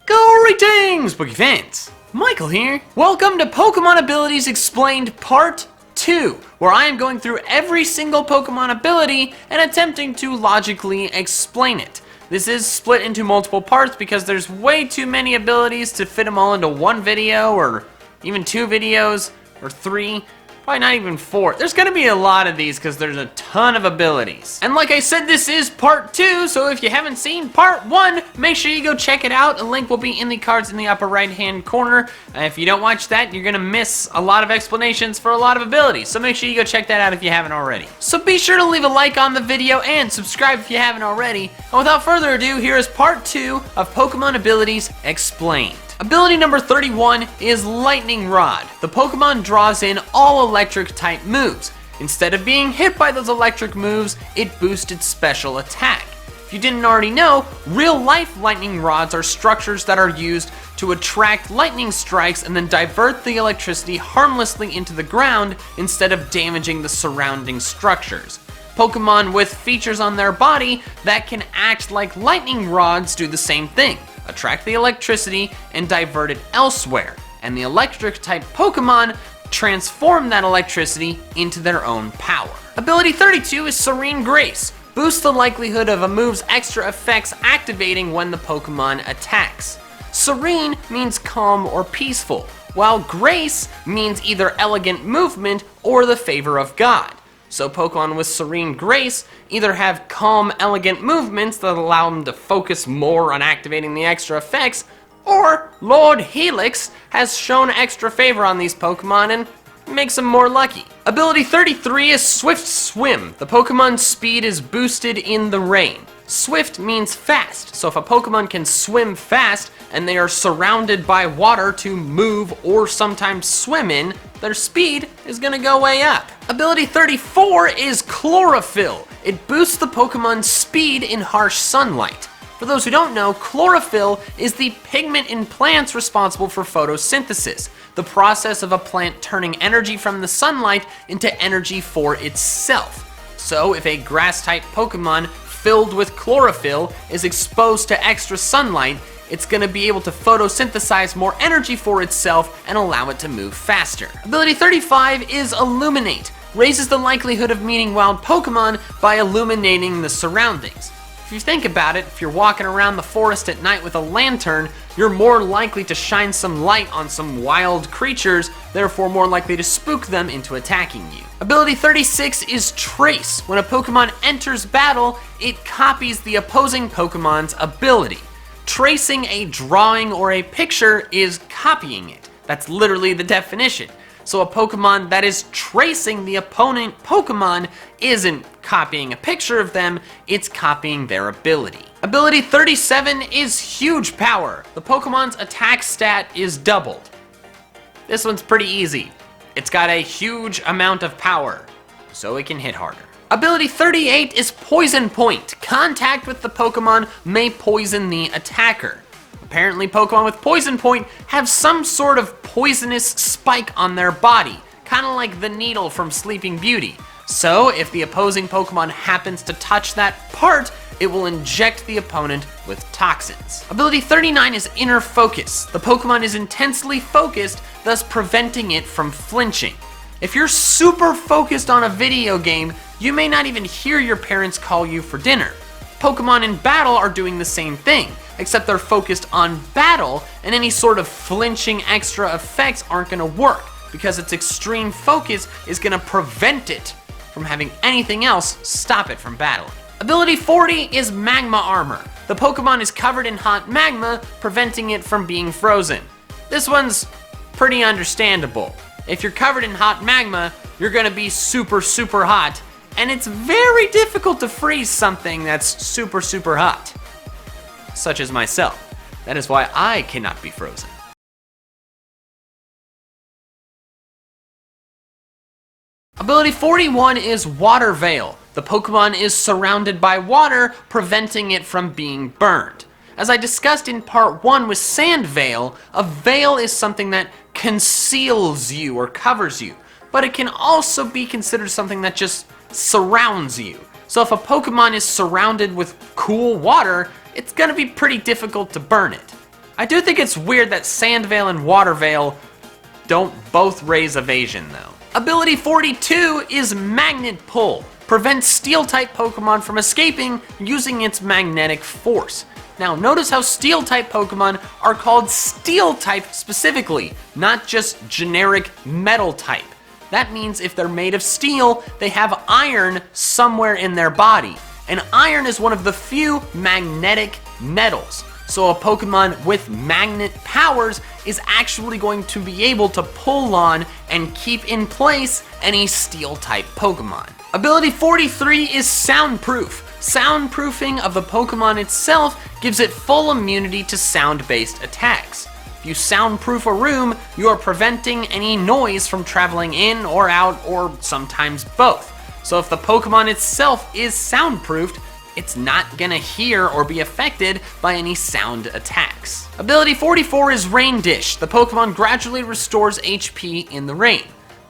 Greetings, Boogie fans! Michael here. Welcome to Pokemon Abilities Explained Part 2, where I am going through every single Pokemon ability and attempting to logically explain it. This is split into multiple parts because there's way too many abilities to fit them all into one video, or even 2 videos, or 3. Probably not even 4. There's gonna be a lot of these because there's a ton of abilities. And like I said, this is part 2, so if you haven't seen part 1, make sure you go check it out. A link will be in the cards in the upper right hand corner. If you don't watch that, you're gonna miss a lot of explanations for a lot of abilities, so make sure you go check that out if you haven't already. So be sure to leave a like on the video and subscribe if you haven't already. And without further ado, here is part 2 of Pokemon Abilities Explained. Ability number 31 is Lightning Rod. The Pokemon draws in all electric type moves. Instead of being hit by those electric moves, it boosts its special attack. If you didn't already know, real life lightning rods are structures that are used to attract lightning strikes and then divert the electricity harmlessly into the ground instead of damaging the surrounding structures. Pokemon with features on their body that can act like lightning rods do the same thing. Attract the electricity and divert it elsewhere, and the electric type Pokemon transform that electricity into their own power. Ability 32 is Serene Grace. Boosts the likelihood of a move's extra effects activating when the Pokemon attacks. Serene means calm or peaceful, while Grace means either elegant movement or the favor of God. So Pokemon with Serene Grace either have calm, elegant movements that allow them to focus more on activating the extra effects, or Lord Helix has shown extra favor on these Pokemon and makes them more lucky. Ability 33 is Swift Swim. The Pokemon's speed is boosted in the rain. Swift means fast, so if a Pokemon can swim fast and they are surrounded by water to move or sometimes swim in, their speed is gonna go way up. Ability 34 is Chlorophyll. It boosts the Pokemon's speed in harsh sunlight. For those who don't know, chlorophyll is the pigment in plants responsible for photosynthesis, the process of a plant turning energy from the sunlight into energy for itself. So if a grass-type Pokemon filled with chlorophyll is exposed to extra sunlight, it's gonna be able to photosynthesize more energy for itself and allow it to move faster. Ability 35 is Illuminate. Raises the likelihood of meeting wild Pokemon by illuminating the surroundings. If you think about it, if you're walking around the forest at night with a lantern, you're more likely to shine some light on some wild creatures, therefore more likely to spook them into attacking you. Ability 36 is Trace. When a Pokemon enters battle, it copies the opposing Pokemon's ability. Tracing a drawing or a picture is copying it. That's literally the definition. So a Pokemon that is tracing the opponent Pokemon isn't copying a picture of them, it's copying their ability. Ability 37 is Huge Power. The Pokemon's attack stat is doubled. This one's pretty easy. It's got a huge amount of power, so it can hit harder. Ability 38 is Poison Point. Contact with the Pokemon may poison the attacker. Apparently Pokemon with Poison Point have some sort of poisonous spike on their body, kind of like the needle from Sleeping Beauty. So if the opposing Pokemon happens to touch that part, it will inject the opponent with toxins. Ability 39 is Inner Focus. The Pokemon is intensely focused, thus preventing it from flinching. If you're super focused on a video game, you may not even hear your parents call you for dinner. Pokemon in battle are doing the same thing, except they're focused on battle, and any sort of flinching extra effects aren't gonna work, because its extreme focus is gonna prevent it from having anything else stop it from battling. Ability 40 is Magma Armor. The Pokemon is covered in hot magma, preventing it from being frozen. This one's pretty understandable. If you're covered in hot magma, you're gonna be super, super hot, and it's very difficult to freeze something that's super, super hot, such as myself. That is why I cannot be frozen. Ability 41 is Water Veil. The Pokemon is surrounded by water, preventing it from being burned. As I discussed in part 1 with Sand Veil, a veil is something that conceals you or covers you, but it can also be considered something that just surrounds you. So if a Pokemon is surrounded with cool water, it's gonna be pretty difficult to burn it. I do think it's weird that Sand Veil and Water Veil don't both raise evasion though. Ability 42 is Magnet Pull. Prevents Steel-type Pokemon from escaping using its magnetic force. Now notice how Steel-type Pokemon are called Steel-type specifically, not just generic Metal-type. That means if they're made of steel, they have iron somewhere in their body. And iron is one of the few magnetic metals. So a Pokemon with magnet powers is actually going to be able to pull on and keep in place any Steel-type Pokemon. Ability 43 is Soundproof. Soundproofing of the Pokemon itself gives it full immunity to sound-based attacks. If you soundproof a room, you are preventing any noise from traveling in or out, or sometimes both. So if the Pokemon itself is soundproofed, it's not gonna hear or be affected by any sound attacks. Ability 44 is Rain Dish. The Pokemon gradually restores HP in the rain.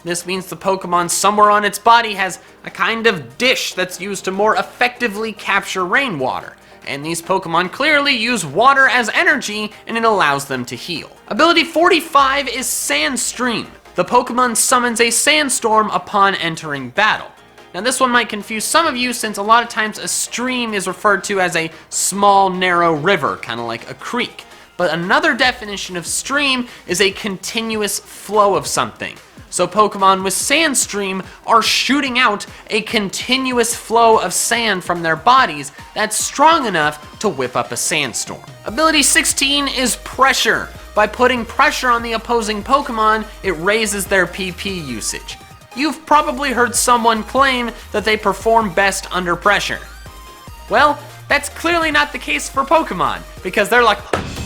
This means the Pokemon somewhere on its body has a kind of dish that's used to more effectively capture rainwater. And these Pokemon clearly use water as energy, and it allows them to heal. Ability 45 is Sandstream. The Pokemon summons a sandstorm upon entering battle. Now this one might confuse some of you, since a lot of times a stream is referred to as a small narrow river, kind of like a creek. But another definition of stream is a continuous flow of something. So Pokemon with Sandstream are shooting out a continuous flow of sand from their bodies that's strong enough to whip up a sandstorm. Ability 16 is Pressure. By putting pressure on the opposing Pokemon, it raises their PP usage. You've probably heard someone claim that they perform best under pressure. Well, that's clearly not the case for Pokemon, because they're like,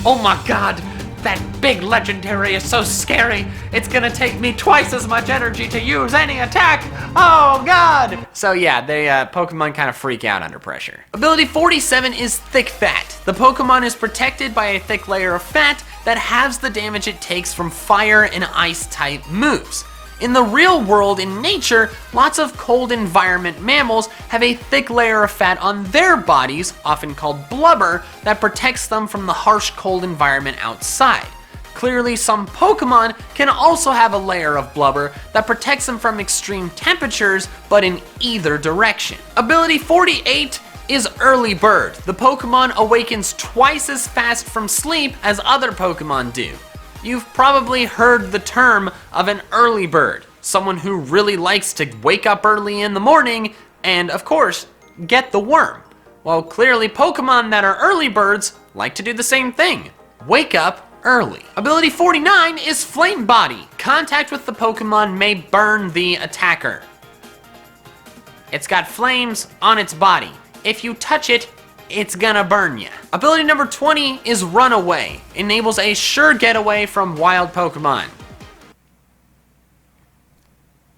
oh my god, that big legendary is so scary, it's gonna take me twice as much energy to use any attack, oh god! So yeah, Pokemon kind of freak out under pressure. Ability 47 is Thick Fat. The Pokemon is protected by a thick layer of fat that halves the damage it takes from fire and ice type moves. In the real world, in nature, lots of cold environment mammals have a thick layer of fat on their bodies, often called blubber, that protects them from the harsh cold environment outside. Clearly, some Pokemon can also have a layer of blubber that protects them from extreme temperatures, but in either direction. Ability 48 is Early Bird. The Pokemon awakens twice as fast from sleep as other Pokemon do. You've probably heard the term of an early bird, someone who really likes to wake up early in the morning and, of course, get the worm. Well, clearly Pokemon that are early birds like to do the same thing, wake up early. Ability 49 is Flame Body. Contact with the Pokemon may burn the attacker. It's got flames on its body. If you touch it, it's gonna burn you. Ability number 20 is Runaway. Enables a sure getaway from wild Pokemon.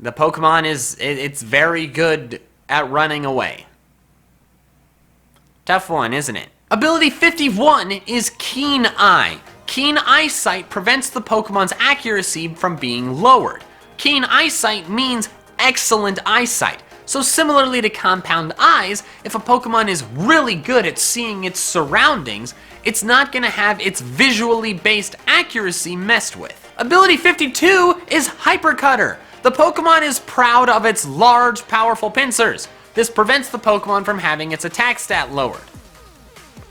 The Pokemon it's very good at running away. Tough one, isn't it? Ability 51 is Keen Eye. Keen Eyesight prevents the Pokemon's accuracy from being lowered. Keen Eyesight means excellent eyesight. So similarly to Compound Eyes, if a Pokemon is really good at seeing its surroundings, it's not going to have its visually based accuracy messed with. Ability 52 is Hyper Cutter. The Pokemon is proud of its large, powerful pincers. This prevents the Pokemon from having its attack stat lowered.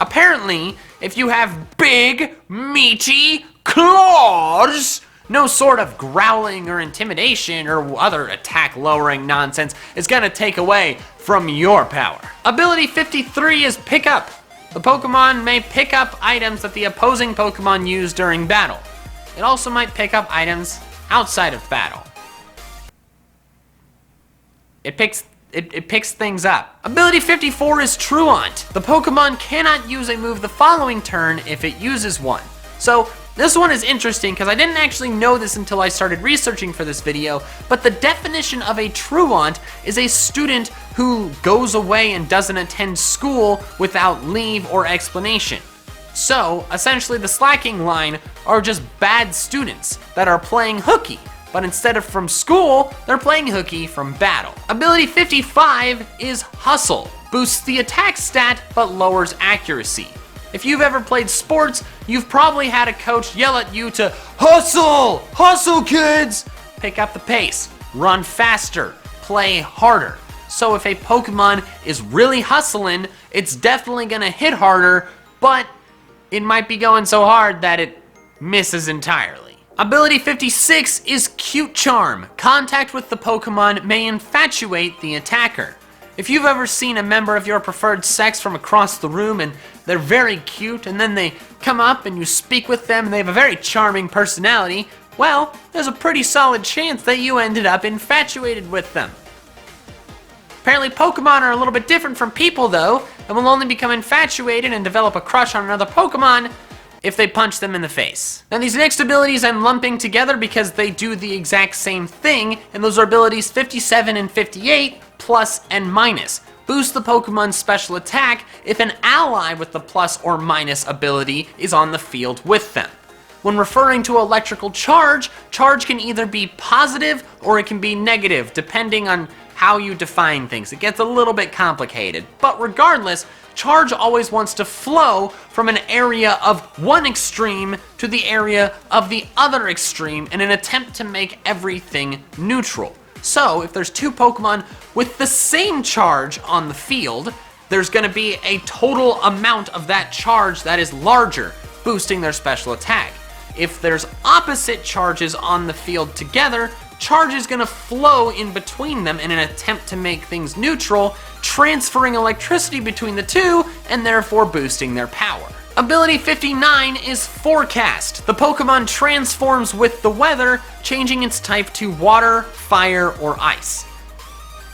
Apparently, if you have big, meaty claws, no sort of growling or intimidation or other attack lowering nonsense is gonna take away from your power. Ability 53 is Pick Up. The Pokemon may pick up items that the opposing Pokemon use during battle. It also might pick up items outside of battle. It picks things up. Ability 54 is Truant. The Pokemon cannot use a move the following turn if it uses one. So this one is interesting because I didn't actually know this until I started researching for this video, but the definition of a truant is a student who goes away and doesn't attend school without leave or explanation. So, essentially the slacking line are just bad students that are playing hooky, but instead of from school, they're playing hooky from battle. Ability 55 is Hustle. boosts the attack stat but lowers accuracy. If you've ever played sports, you've probably had a coach yell at you to hustle! Hustle, kids! Pick up the pace, run faster, play harder. So if a Pokemon is really hustling, it's definitely gonna hit harder, but it might be going so hard that it misses entirely. Ability 56 is Cute Charm. Contact with the Pokemon may infatuate the attacker. If you've ever seen a member of your preferred sex from across the room and they're very cute and then they come up and you speak with them and they have a very charming personality, well, there's a pretty solid chance that you ended up infatuated with them. Apparently Pokemon are a little bit different from people though, and will only become infatuated and develop a crush on another Pokemon if they punch them in the face. Now these next abilities I'm lumping together because they do the exact same thing, and those are abilities 57 and 58, plus and minus. Boost the Pokemon's special attack if an ally with the plus or minus ability is on the field with them. When referring to electrical charge, charge can either be positive or it can be negative, depending on how you define things. It gets a little bit complicated, but regardless, charge always wants to flow from an area of one extreme to the area of the other extreme in an attempt to make everything neutral. So if there's two Pokemon with the same charge on the field, there's going to be a total amount of that charge that is larger, boosting their special attack. If there's opposite charges on the field together, charge is going to flow in between them in an attempt to make things neutral, transferring electricity between the two and therefore boosting their power. Ability 59 is Forecast. The Pokemon transforms with the weather, changing its type to water, fire, or ice.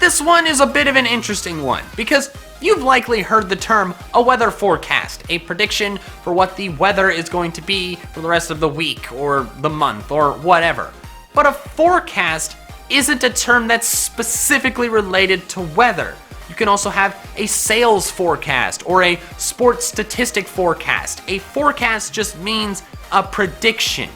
This one is a bit of an interesting one because you've likely heard the term a weather forecast, a prediction for what the weather is going to be for the rest of the week or the month or whatever. But a forecast isn't a term that's specifically related to weather. You can also have a sales forecast or a sports statistic forecast. A forecast just means a prediction.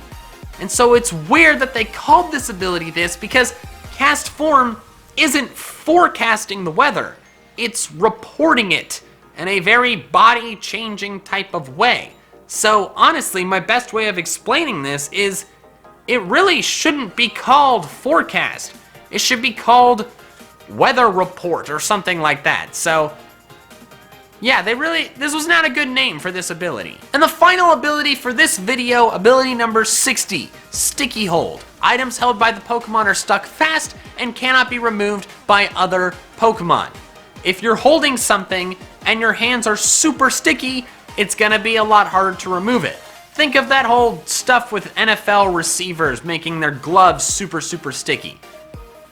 And so it's weird that they called this ability this because cast form isn't forecasting the weather. It's reporting it in a very body-changing type of way. So honestly, my best way of explaining this is it really shouldn't be called forecast. It should be called weather report or something like that. So yeah, this was not a good name for this ability. And the final ability for this video, ability number 60, Sticky Hold. Items held by the Pokemon are stuck fast and cannot be removed by other Pokemon. If you're holding something and your hands are super sticky, it's gonna be a lot harder to remove it. Think of that whole stuff with NFL receivers making their gloves super sticky.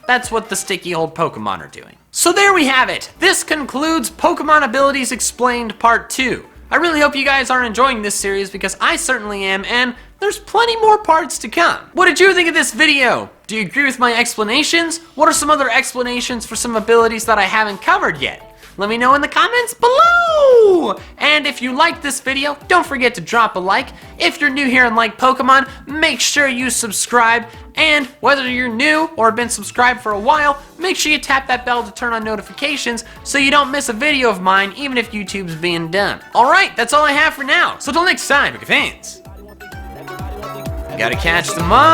That's what the Sticky Hold Pokemon are doing. So there we have it. This concludes Pokemon Abilities Explained Part 2. I really hope you guys are enjoying this series because I certainly am, and there's plenty more parts to come. What did you think of this video? Do you agree with my explanations? What are some other explanations for some abilities that I haven't covered yet? Let me know in the comments below! And if you liked this video, don't forget to drop a like. If you're new here and like Pokemon, make sure you subscribe. And whether you're new or have been subscribed for a while, make sure you tap that bell to turn on notifications so you don't miss a video of mine, even if YouTube's being done. Alright, that's all I have for now. So till next time, Pokemon fans, you gotta catch them all!